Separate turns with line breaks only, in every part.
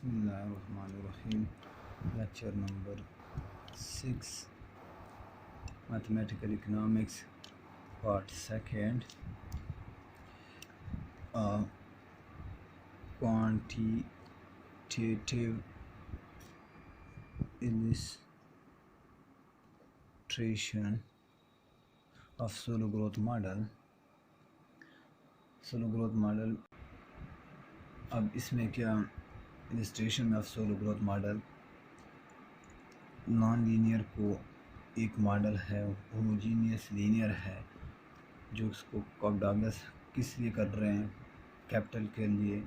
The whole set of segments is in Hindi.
बिस्मिल्लाहिर्रहमानिर्रहीम। Lecture number 6 mathematical economics part second quantitative illustration of solo growth model। Solo growth model, अब इसमें क्या इलस्ट्रेशन में of solo growth model, non linear को एक मॉडल है, होमोजीनियस लीनियर है, जो उसको कॉक-डॉगलस किस लिए कर रहे हैं, कैपिटल के लिए,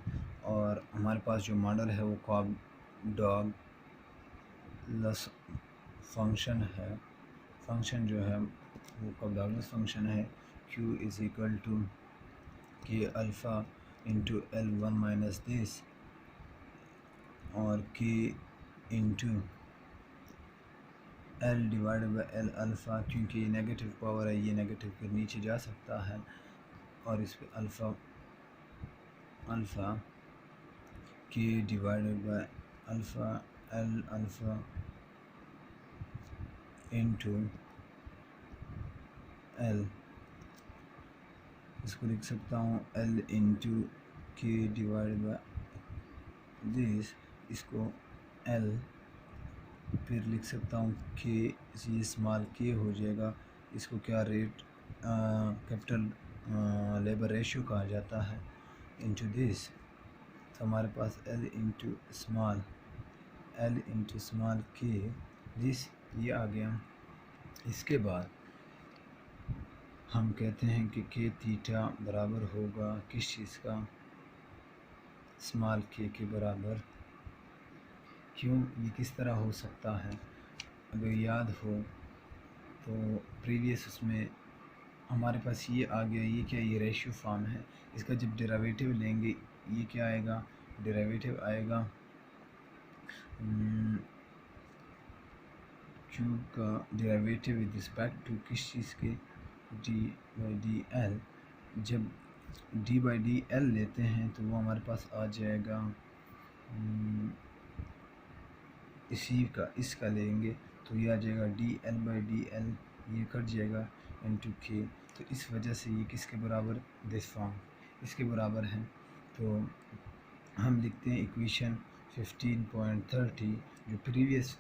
और हमारे पास जो मॉडल है वो कॉक-डॉगलस फंक्शन है। फंक्शन जो है वो कॉक-डॉगलस फंक्शन है। Q इज़ इक्वल टू के alpha into L1 minus this और K into L divide by L alpha, क्योंकि ये नेगेटिव पावर है, ये नेगेटिव के नीचे जा सकता है, और इस पे alpha K divided by alpha L alpha into L, इसको लिख सकता हूँ L into K divide by this, इसको L, फिर लिख सकता हूँ K, ये स्मॉल k हो जाएगा, इसको क्या रेट कैपिटल लेबर रेशियो कहा जाता है, इंटू दिस। तो हमारे पास L into small k this, ये आ गया। इसके बाद हम कहते हैं कि k थीटा बराबर होगा किस चीज़ का, स्मॉल k के बराबर। क्यों, ये किस तरह हो सकता है, अगर याद हो तो प्रीवियस उसमें हमारे पास ये आ गया, ये क्या, ये रेशियो फॉर्म है, इसका जब डेरिवेटिव लेंगे ये क्या आएगा, डेरिवेटिव आएगा Q का डेरिवेटिव विद रिस्पेक्ट टू किस चीज़ के, d/dl। जब d/dl लेते हैं तो वो हमारे पास आ जाएगा इसी का, इसका लेंगे तो ये आ जाएगा dl/dl, ये कट जाएगा इंटू k। तो इस वजह से ये किसके बराबर, दिस फॉर्म इसके बराबर है। तो हम लिखते हैं इक्वेशन 15.30, जो प्रीवियस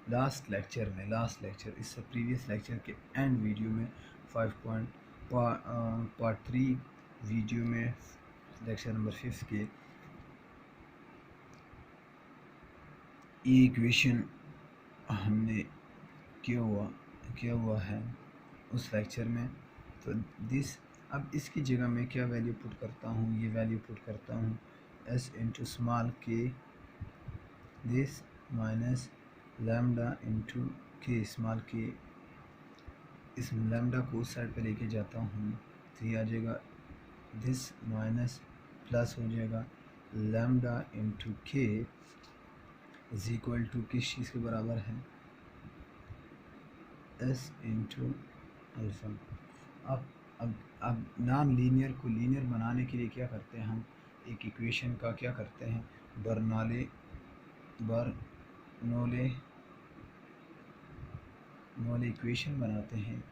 लास्ट लेक्चर इससे प्रीवियस लेक्चर के एंड वीडियो में पार्ट 3 वीडियो में लेक्चर नंबर 5 के ये इक्वेशन हमने किया हुआ है उस लेक्चर में। तो दिस, अब इसकी जगह मैं क्या वैल्यू पुट करता हूँ, ये वैल्यू पुट करता हूँ s into small k this minus lambda into k small k, इस लैम्डा को उस साइड पे लेके जाता हूँ तो ये आ जाएगा दिस माइनस प्लस हो जाएगा lambda into k is equal to किस चीज़ के बराबर है, s इंटू अल्फ़ा। अब नॉन लीनियर को लीनियर बनाने के लिए क्या करते हैं, हम एक इक्वेशन का क्या करते हैं, बर्नौली इक्वेशन बनाते हैं,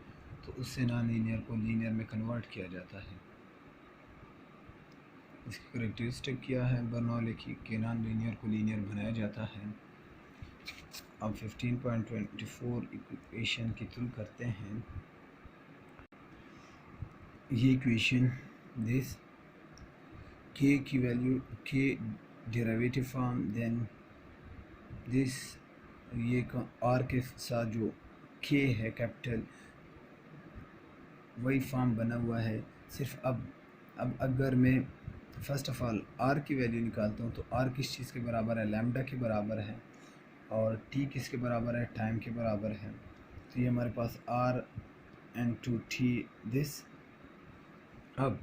तो उससे नॉन लीनियर को लीनियर में कन्वर्ट किया जाता है। इसकी करेक्टरिस्टिक क्या है, बर्नौली की कि नॉन लीनियर को लीनियर बनाया जाता है। अब 15.24 इक्वेशन के थ्रू करते हैं ये इक्वेशन, दिस k की value, k derivative form, then this, ये r के साथ जो k है कैपिटल, वही फॉर्म बना हुआ है। सिर्फ अब अगर मैं फर्स्ट ऑफ ऑल r की वैल्यू निकालता हूँ तो r किस चीज़ के बराबर है, लैम्डा के बराबर है, और t किसके बराबर है, टाइम के बराबर है। तो ये हमारे पास r इंटू t दिस। अब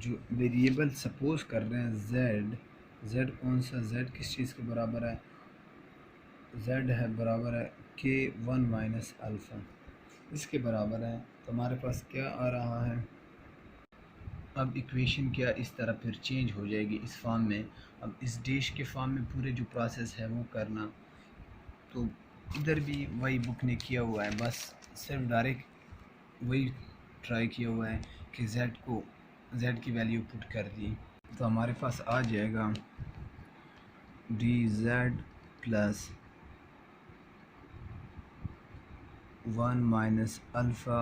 जो वेरिएबल सपोज कर रहे हैं z कौन सा, z किस चीज़ के बराबर है, z है बराबर है k1 माइनस अल्फ़ा, इसके बराबर है। तो हमारे पास क्या आ रहा है, अब इक्वेशन क्या इस तरह फिर चेंज हो जाएगी इस फॉर्म में। अब इस डैश के फॉर्म में पूरे जो प्रोसेस है वो करना, तो इधर भी वही बुक ने किया हुआ है, बस सिर्फ डायरेक्ट वही ट्राई किया हुआ है कि z की वैल्यू पुट कर दी। तो हमारे पास आ जाएगा dz plus 1 minus alpha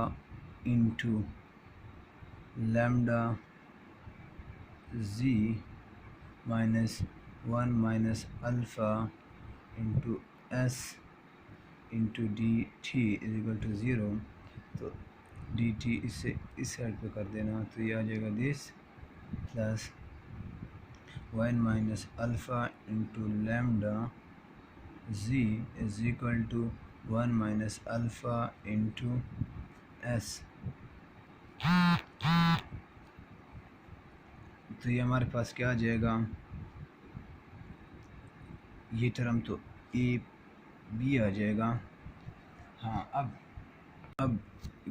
into lambda z minus 1 minus alpha into s into D T is equal to zero. तो डी टी इससे इस साइड पे कर देना, तो ये आ जाएगा this plus 1 minus alpha into lambda z is equal to 1 minus alpha into s। तो ये हमारे पास क्या आ जाएगा, ये टर्म तो ए बी आ जाएगा। हाँ, अब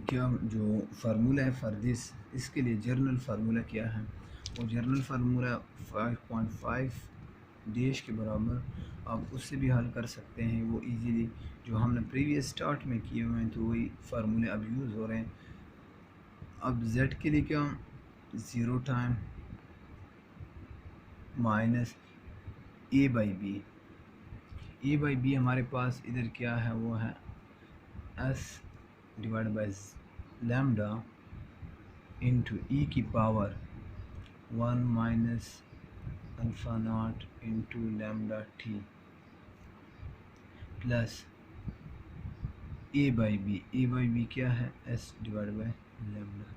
क्या जो फार्मूला है फॉर दिस, इसके लिए जर्नल फार्मूला क्या है, वो जर्नल फार्मूला 5.5 डैश के बराबर, आप उससे भी हल कर सकते हैं वो इजीली, जो हमने प्रीवियस स्टार्ट में किए हुए हैं, तो वही फार्मूले अब यूज़ हो रहे हैं। अब z के लिए क्या, 0 time minus a by B हमारे पास इधर क्या है, वो है s divide by lambda into e की power 1 minus alpha naught into lambda T plus a by B क्या है, s डिवाइड बाई लैम्डा।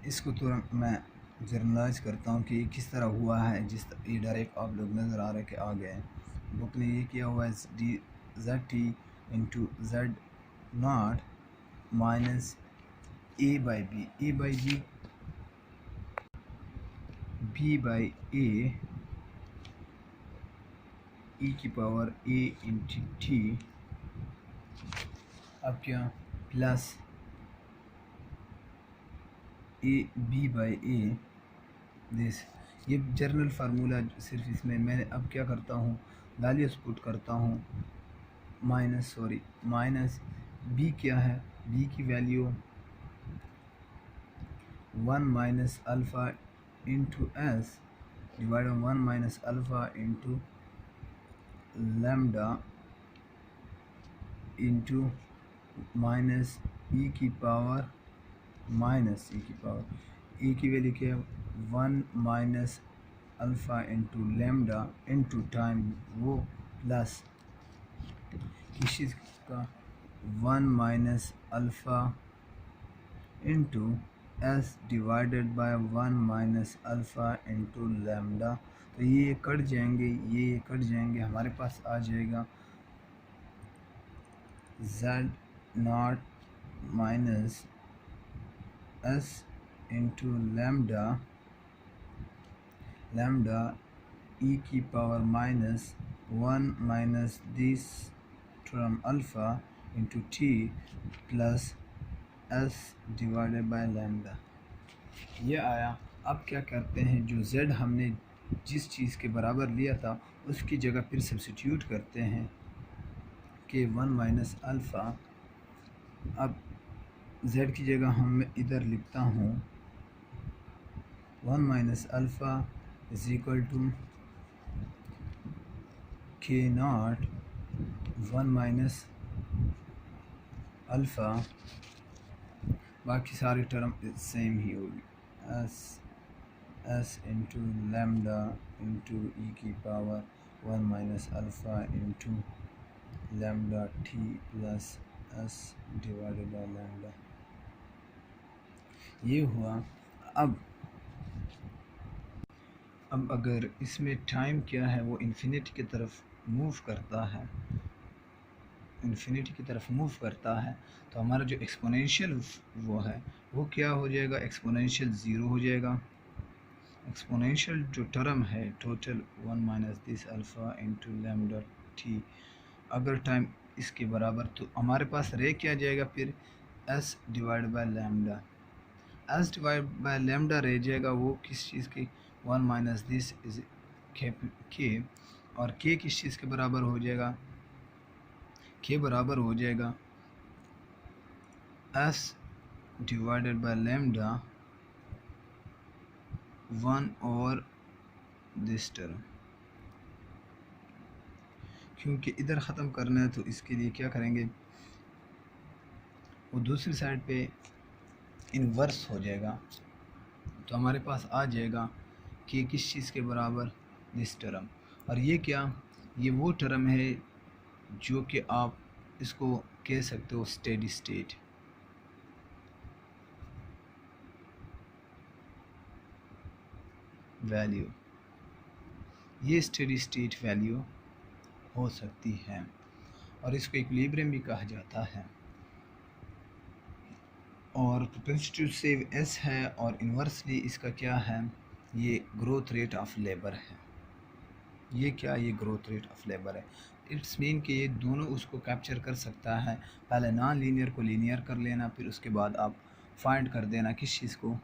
इसको तो मैं जर्नलाइज करता हूँ कि ये किस तरह हुआ है, ये डायरेक्ट आप लोग नज़र आ रहे कि आ गए हैं। बुक ने ये किया हुआ है D Z T into Z naught minus A by B by A E की पावर ए इंटू टी। अब क्या, plus A B by A this, ये जर्नल फार्मूला सिर्फ इसमें मैं अब क्या करता हूँ, वैल्यूज पुट करता हूँ, माइनस बी क्या है, बी की value 1 minus alpha into S divide 1 minus alpha into lambda into minus E की पावर ई की वैल्यू क्या है, 1 minus alpha into lambda into time वो प्लस इस चीज़ का 1 minus alpha into S divided by 1 minus alpha into lambda. तो ये कट जाएंगे, हमारे पास आ जाएगा z naught minus s into lambda e की power minus 1 minus this term alpha into t plus s divided by lambda. ये आया। अब क्या करते हैं, जो z हमने जिस चीज़ के बराबर लिया था उसकी जगह फिर सब्स्टिट्यूट करते हैं कि 1 माइनस अल्फ़ा। अब z की जगह हम इधर लिखता हूँ 1 minus alpha is equal to K naught 1 minus alpha, बाकी सारी टर्म सेम ही होगी, S into lambda into E की power 1 minus alpha into lambda T plus S divided by lambda. ये हुआ। अब अगर इसमें टाइम क्या है, वो इन्फिनिटी की तरफ मूव करता है, तो हमारा जो एक्सपोनेंशियल वो है वो क्या हो जाएगा, एक्सपोनेंशियल ज़ीरो हो जाएगा। एक्सपोनेंशियल जो टर्म है total 1 minus this alpha into lambda T, अगर टाइम इसके बराबर, तो हमारे पास रह क्या जाएगा फिर S divide by lambda. S divide by lambda रह जाएगा वो किस चीज़ की, 1 माइनस दिस इज के, और के किस चीज़ के बराबर हो जाएगा, के बराबर हो जाएगा एस डिवाइडेड बाय लैम्डा 1 और दिस टर्म। क्योंकि इधर ख़त्म करना है तो इसके लिए क्या करेंगे, वो दूसरी साइड पे इन्वर्स हो जाएगा, तो हमारे पास आ जाएगा कि किस चीज़ के बराबर, दिस टर्म। और ये क्या, ये वो टर्म है जो कि आप इसको कह सकते हो स्टेडी स्टेट। वैल्यू, ये स्टेडी स्टेट वैल्यू हो सकती है और इसको इक्विलिब्रियम भी कहा जाता है। और प्रोपेंसिटी टू सेव एस है और इन्वर्सली इसका क्या है, ये ग्रोथ रेट ऑफ लेबर है। ये क्या, ये ग्रोथ रेट ऑफ लेबर है। इट्स मीन कि ये दोनों उसको कैप्चर कर सकता है। पहले नॉन लीनियर को लीनियर कर लेना, फिर उसके बाद आप फाइंड कर देना किस चीज़ को,